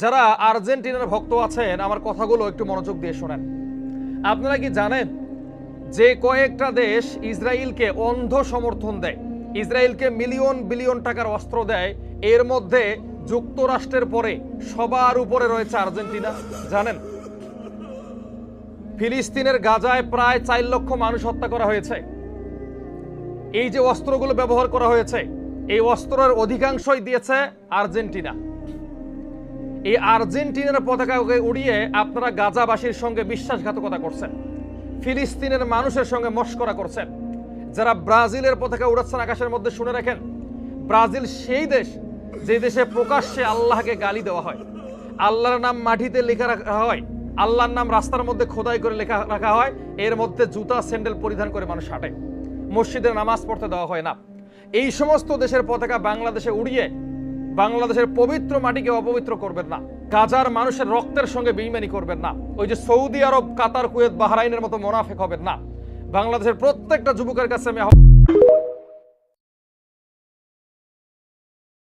যারা আর্জেন্টিনার ভক্ত আছেন আমার কথাগুলো একটু মনোযোগ দিয়ে শোনেন। আপনারা কি জানেন যে কয়েকটা দেশ ইসরায়েলকে অন্ধ সমর্থন দেয়, ইসরায়েলকে মিলিয়ন বিলিয়ন টাকার অস্ত্র দেয়, এর মধ্যে যুক্তরাষ্ট্রের পরে সবার উপরে রয়েছে আর্জেন্টিনা? জানেন ফিলিস্তিনের গাজায় প্রায় 4 লক্ষ মানুষ হত্যা করা হয়েছে। এই যে অস্ত্রগুলো ব্যবহার করা হয়েছে, এই অস্ত্রের অধিকাংশই দিয়েছে আর্জেন্টিনা। এই আর্জেন্টিনার পতাকাকে উড়িয়ে আপনারা গাজাবাসীর সঙ্গে বিশ্বাসঘাতকতা করছেন, ফিলিস্তিনের মানুষের সঙ্গে মস্করা করছেন। যারা ব্রাজিলের পতাকা উড়াচ্ছেন আকাশের মধ্যে, শুনে রাখেন, ব্রাজিল সেই দেশ যে দেশে প্রকাশ্যে আল্লাহকে গালি দেওয়া হয়, আল্লাহর নাম মাটিতে লেখা রাখা হয়, আল্লাহর নাম রাস্তার মধ্যে খোদাই করে লেখা রাখা হয়, এর মধ্যে জুতা স্যান্ডেল পরিধান করে মানুষ হাঁটে, মসজিদে নামাজ পড়তে দেওয়া হয় না। এই সমস্ত দেশের পতাকা বাংলাদেশে উড়িয়ে বাংলাদেশের পবিত্র মাটিকে অপবিত্র করবেন না, গাজার মানুষের রক্তের সঙ্গে বেইমানি করবেন না, ওই যে সৌদি আরব, কাতার, কুয়েত, বাহরাইনের মতো মোনাফেক হবেন না। বাংলাদেশের প্রত্যেকটা যুবকের কাছে আমি